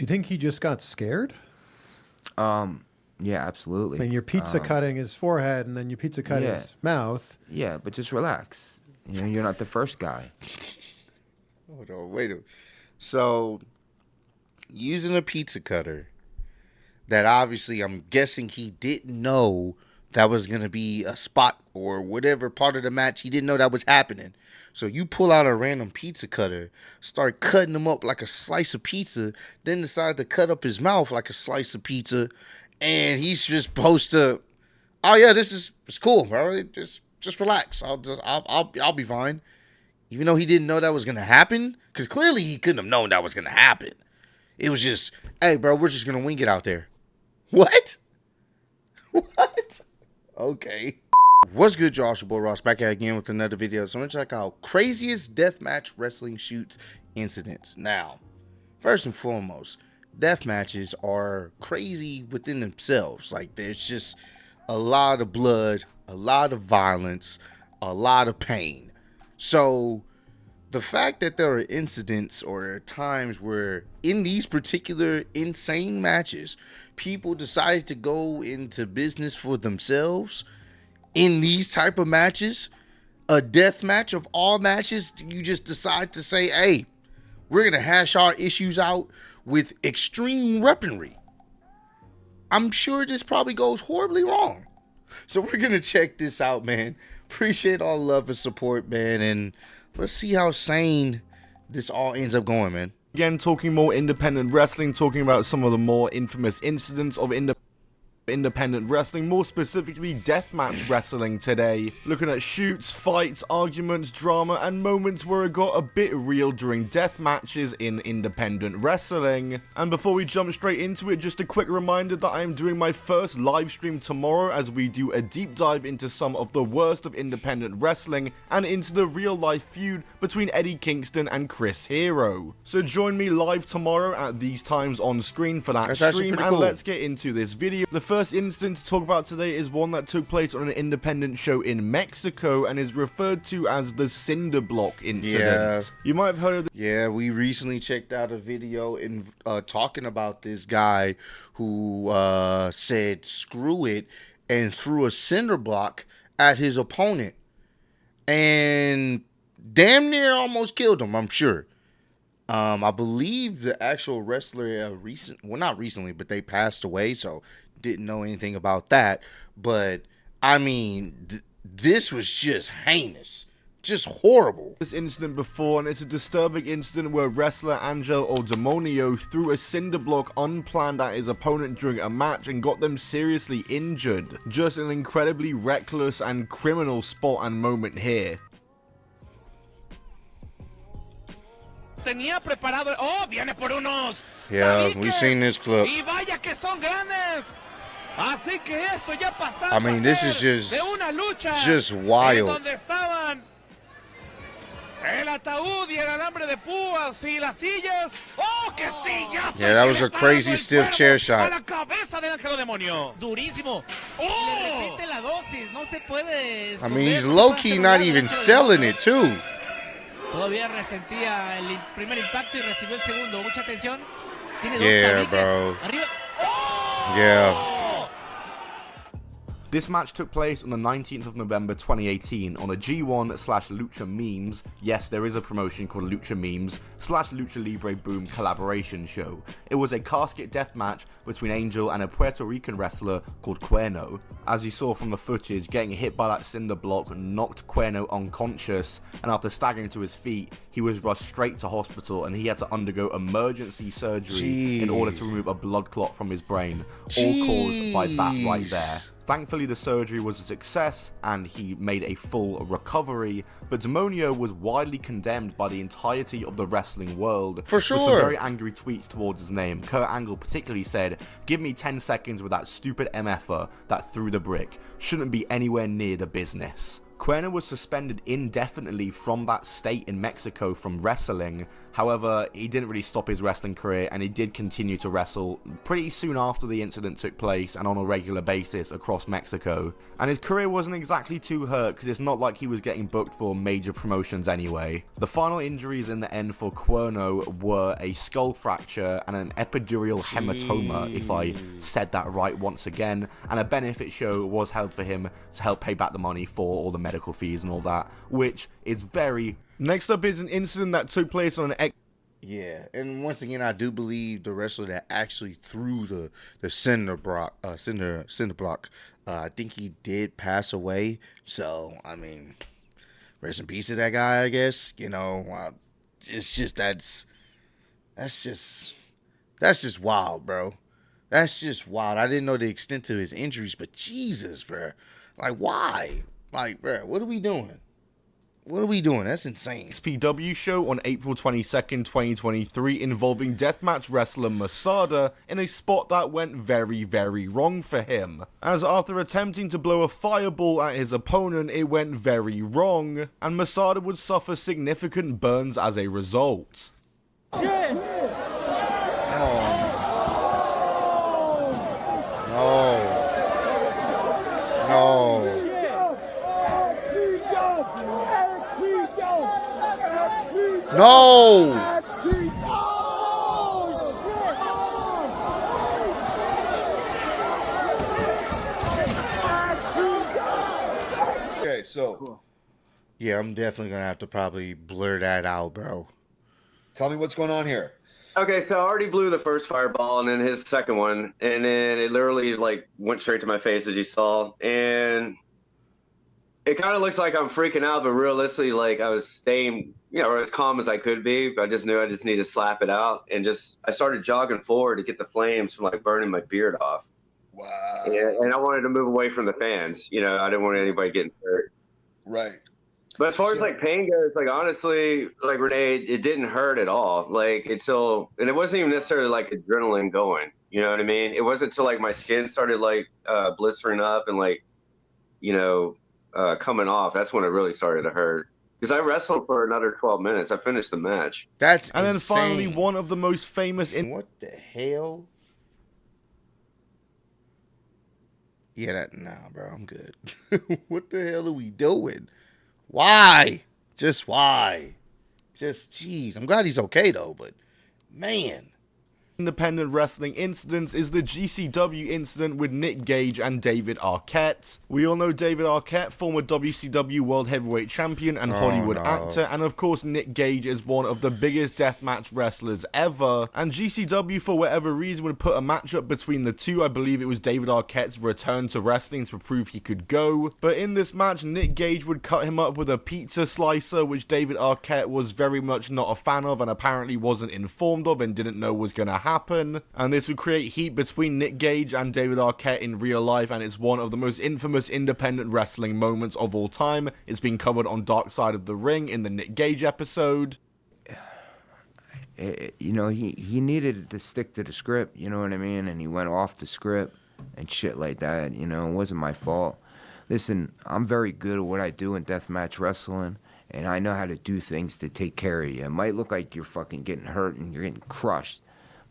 you think he just got scared? Yeah, absolutely. I mean, you're pizza cutting his forehead, and then you pizza cut his mouth. Yeah, but just relax. You know, you're not the first guy. Hold on, wait a minute. So, using a pizza cutter that obviously I'm guessing he didn't know that was going to be a spot or whatever part of the match. He didn't know that was happening. So you pull out a random pizza cutter, start cutting him up like a slice of pizza, then decide to cut up his mouth like a slice of pizza, and he's just supposed to, oh yeah, it's cool, bro. Just relax. I'll be fine. Even though he didn't know that was gonna happen, because clearly he couldn't have known that was gonna happen. It was just, hey, bro, we're just gonna wing it out there. What? What? Okay. What's good, Josh? Your boy Ross back at again with another video. So I'm gonna check out craziest deathmatch wrestling shoots incidents. Now, first and foremost, death matches are crazy within themselves. Like, there's just a lot of blood, a lot of violence, a lot of pain. So the fact that there are incidents or times where in these particular insane matches, people decide to go into business for themselves in these type of matches, a death match of all matches, you just decide to say, hey, we're going to hash our issues out with extreme weaponry. I'm sure this probably goes horribly wrong. So we're going to check this out, man. Appreciate all the love and support, man. And let's see how sane this all ends up going, man. Again, talking more independent wrestling, talking about some of the more infamous incidents of independent wrestling, more specifically deathmatch wrestling today. Looking at shoots, fights, arguments, drama, and moments where it got a bit real during death matches in independent wrestling. And before we jump straight into it, just a quick reminder that I am doing my first live stream tomorrow as we do a deep dive into some of the worst of independent wrestling and into the real life feud between Eddie Kingston and Chris Hero. So join me live tomorrow at these times on screen for that stream, and let's get into this video. The first incident to talk about today is one that took place on an independent show in Mexico and is referred to as the Cinder Block incident. Yeah. You might have heard of this. Yeah, we recently checked out a video in talking about this guy who said screw it and threw a cinder block at his opponent and damn near almost killed him, I'm sure. I believe the actual wrestler not recently, but they passed away, so didn't know anything about that. But I mean, this was just heinous, just horrible. This incident before, and it's a disturbing incident where wrestler Angel or Demonio threw a cinder block unplanned at his opponent during a match and got them seriously injured. Just an incredibly reckless and criminal spot and moment here. Tenía preparado. Oh, viene por unos. Yeah, we've seen this clip. Y vaya que son grandes. Así que esto ya pasó. I mean, this is just wild. Donde estaban el ataúd y el alambre de púas y las sillas. Oh, que sillas. Yeah, that was a crazy stiff chair shot. A la cabeza del ángel demonio. Durísimo. Oh. Le repite la dosis, no se puede. I mean, he's low-key not even selling it, too. Todavía resentía el primer impacto y recibió el segundo. Mucha atención. Tiene dos bro. Arriba. Oh! Yeah. This match took place on the 19th of November 2018 on a G1/Lucha Memes, yes, there is a promotion called Lucha Memes/Lucha Libre Boom collaboration show. It was a casket death match between Angel and a Puerto Rican wrestler called Cuerno. As you saw from the footage, getting hit by that cinder block knocked Cuerno unconscious, and after staggering to his feet, he was rushed straight to hospital and he had to undergo emergency surgery in order to remove a blood clot from his brain, all caused by that right there. Thankfully, the surgery was a success and he made a full recovery, but Demonio was widely condemned by the entirety of the wrestling world. For sure. With some very angry tweets towards his name. Kurt Angle particularly said, "Give me 10 seconds with that stupid MFer that threw the brick. Shouldn't be anywhere near the business." Cuerno was suspended indefinitely from that state in Mexico from wrestling. However, he didn't really stop his wrestling career, and he did continue to wrestle pretty soon after the incident took place and on a regular basis across Mexico. And his career wasn't exactly too hurt, because it's not like he was getting booked for major promotions anyway. The final injuries in the end for Cuerno were a skull fracture and an epidural hematoma, if I said that right once again, and a benefit show was held for him to help pay back the money for all the medical fees and all that, which is very... Next up is an incident that took place on an... Yeah, and once again, I do believe the wrestler that actually threw the cinder block, I think he did pass away. So, I mean, rest in peace to that guy, I guess. You know, it's just that's just wild, bro. That's just wild. I didn't know the extent to his injuries, but Jesus, bro. Like, why? Like, bro, what are we doing? What are we doing? That's insane. XPW show on April 22nd, 2023, involving deathmatch wrestler Masada in a spot that went very, very wrong for him. As after attempting to blow a fireball at his opponent, it went very wrong, and Masada would suffer significant burns as a result. No. No. No! Okay, so. Yeah, I'm definitely gonna have to probably blur that out, bro. Tell me what's going on here. Okay, so I already blew the first fireball and then his second one, and then it literally like went straight to my face, as you saw, and it kind of looks like I'm freaking out, but realistically, like I was staying, as calm as I could be. But I just knew I just need to slap it out, and I started jogging forward to get the flames from like burning my beard off. Wow. And I wanted to move away from the fans. I didn't want anybody getting hurt. Right. But as far as like pain goes, like honestly, like Renee, it didn't hurt at all. Like and it wasn't even necessarily like adrenaline going. You know what I mean? It wasn't until like my skin started like blistering up and like, coming off. That's when it really started to hurt. Because I wrestled for another 12 minutes. I finished the match. That's And then insane. finally, one of the most famous... What the hell? Yeah, nah, bro, I'm good. What the hell are we doing? Why? Just why? Just, jeez. I'm glad he's okay, though, but, man. Independent wrestling incidents is the GCW incident with Nick Gage and David Arquette. We all know David Arquette, former WCW World Heavyweight Champion and Hollywood actor, and of course Nick Gage is one of the biggest deathmatch wrestlers ever, and GCW for whatever reason would put a matchup between the two. I believe it was David Arquette's return to wrestling to prove he could go, but in this match Nick Gage would cut him up with a pizza slicer, which David Arquette was very much not a fan of and apparently wasn't informed of and didn't know was gonna happen, and this would create heat between Nick Gage and David Arquette in real life, and it's one of the most infamous independent wrestling moments of all time. It's been covered on Dark Side of the Ring in the Nick Gage episode. He needed to stick to the script, you know what I mean, and he went off the script and shit like that. It wasn't my fault. Listen, I'm very good at what I do in deathmatch wrestling, and I know how to do things to take care of you. It might look like you're fucking getting hurt and you're getting crushed,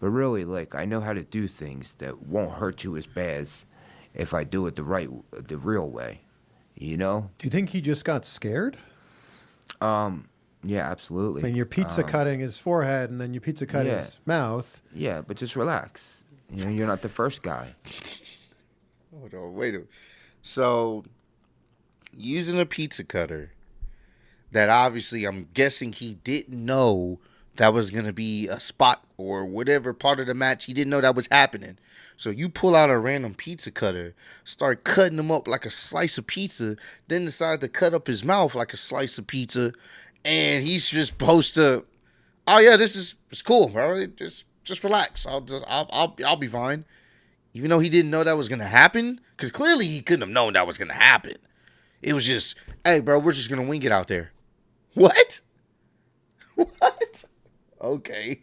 but really, like, I know how to do things that won't hurt you as bad as if I do it the real way, Do you think he just got scared? Yeah, absolutely. I mean, you're pizza cutting his forehead and then you pizza cut his mouth. Yeah, but just relax. You're not the first guy. Hold on, wait a minute. So, using a pizza cutter that obviously I'm guessing he didn't know that was going to be a spot or whatever part of the match. He didn't know that was happening. So you pull out a random pizza cutter, start cutting him up like a slice of pizza, then decide to cut up his mouth like a slice of pizza, and he's just supposed to, oh yeah, it's cool, bro. Just relax. I'll be fine. Even though he didn't know that was going to happen, because clearly he couldn't have known that was going to happen. It was just, hey, bro, we're just going to wing it out there. What? What? Okay.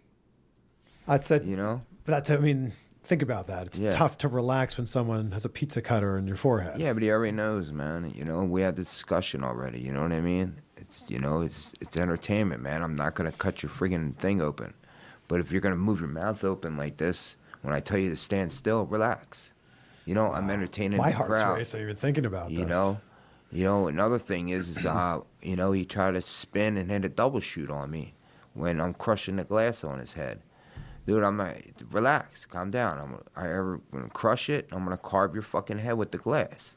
That's it. You know? That's, I mean, Think about that. It's Yeah. tough to relax when someone has a pizza cutter in your forehead. Yeah, but he already knows, man. You know, we had this discussion already. You know what I mean? It's, you know, it's entertainment, man. I'm not gonna cut your friggin' thing open, but if you're gonna move your mouth open like this when I tell you to stand still, relax. You know, I'm entertaining My the heart's crowd. racing even thinking about You this. know, another thing is you know, he tried to spin and hit a double shoot on me when I'm crushing the glass on his head. Dude, I'm not, relax, calm down. I'm gonna crush it. I'm gonna carve your fucking head with the glass.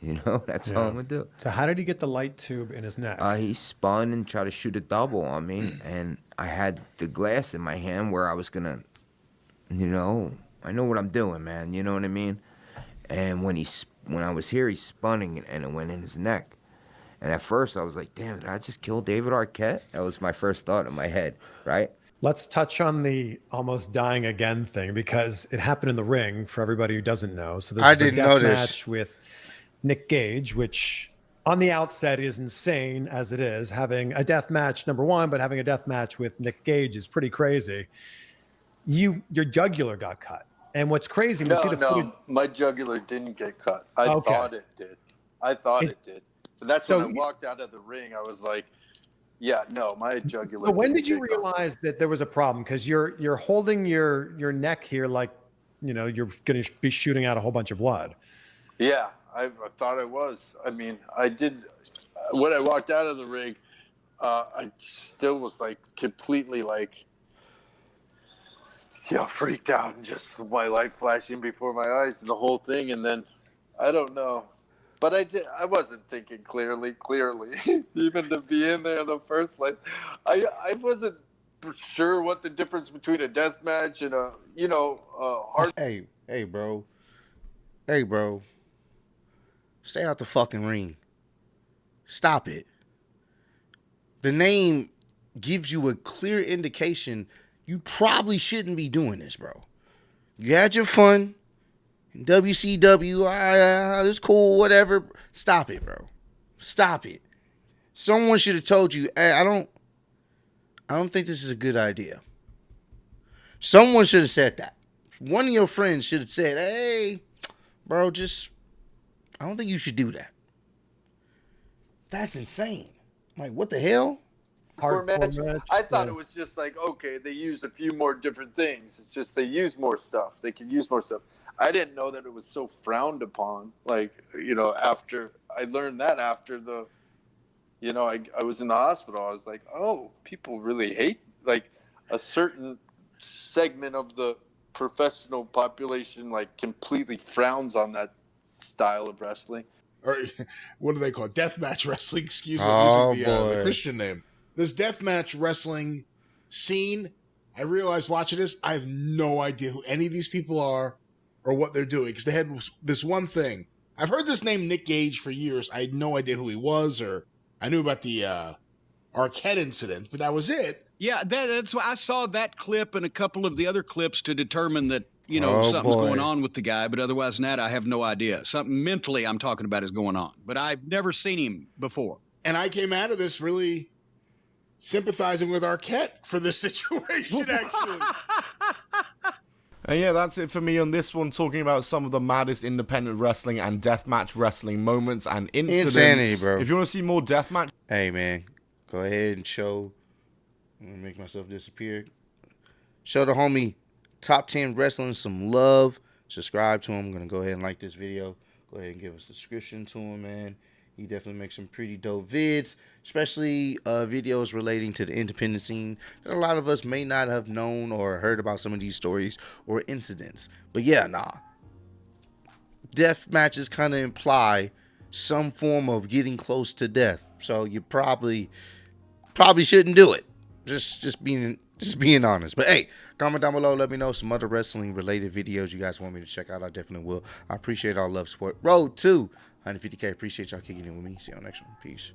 You know, that's all I'm gonna do. So how did he get the light tube in his neck? He spun and tried to shoot a double on me, and I had the glass in my hand where I was gonna, you know, I know what I'm doing, man. You know what I mean? And when I was here, he spun and it went in his neck. And at first, I was like, damn, did I just kill David Arquette? That was my first thought in my head, right? Let's touch on the almost dying again thing, because it happened in the ring for everybody who doesn't know. So I there's a didn't death know this. match with Nick Gage, which on the outset is insane as it is. Having a death match, number one, but having a death match with Nick Gage is pretty crazy. Your jugular got cut. And what's crazy, when you see the footage, my jugular didn't get cut. I Okay. thought it did. I thought it did. So that's So when I walked out of the ring. I was like, yeah, no, my jugular. So when didn't did you get cut. realize that there was a problem? Because you're holding your neck here like, you know, you're going to be shooting out a whole bunch of blood. Yeah, I thought I was. I mean, I did. When I walked out of the ring, I still was like completely like, freaked out and just my light flashing before my eyes and the whole thing. And then I don't know. But I wasn't thinking clearly, even to be in there in the first place. I wasn't sure what the difference between a death match and a hard. Hey, bro. Stay out the fucking ring. Stop it. The name gives you a clear indication you probably shouldn't be doing this, bro. You had your fun. WCW, it's cool, whatever. Stop it, bro. Stop it. Someone should have told you, hey, I don't think this is a good idea. Someone should have said that. One of your friends should have said, hey, bro, I don't think you should do that. That's insane. Like, what the hell? Match. I thought it was just like, okay, they used a few more different things. It's just they use more stuff. They can use more stuff. I didn't know that it was so frowned upon. Like, after I learned that after I was in the hospital, I was like, oh, people really hate, like, a certain segment of the professional population, like, completely frowns on that style of wrestling. Or what do they call it? Deathmatch wrestling? Excuse me, Oh, using the Christian name. This deathmatch wrestling scene, I realized watching this, I have no idea who any of these people are or what they're doing, because they had this one thing. I've heard this name Nick Gage for years. I had no idea who he was, or I knew about the Arquette incident, but that was it. Yeah, that's why I saw that clip and a couple of the other clips to determine that, something's going on with the guy. But otherwise than that, I have no idea. Something mentally I'm talking about is going on. But I've never seen him before. And I came out of this really sympathizing with Arquette for this situation, actually. And yeah, that's it for me on this one, talking about some of the maddest independent wrestling and deathmatch wrestling moments and incidents. Insanity, bro. If you want to see more deathmatch... Hey, man, go ahead and show... I'm going to make myself disappear. Show the homie Top 10 Wrestling some love. Subscribe to him. I'm going to go ahead and like this video. Go ahead and give a subscription to him, man. He definitely makes some pretty dope vids, especially videos relating to the independent scene that a lot of us may not have known or heard about some of these stories or incidents. But yeah, death matches kind of imply some form of getting close to death, so you probably shouldn't do it. Just being honest. But hey, comment down below, let me know some other wrestling related videos you guys want me to check out. I definitely will. I appreciate all love, support. Road to 150K. Appreciate y'all kicking in with me. See you on the next one. Peace.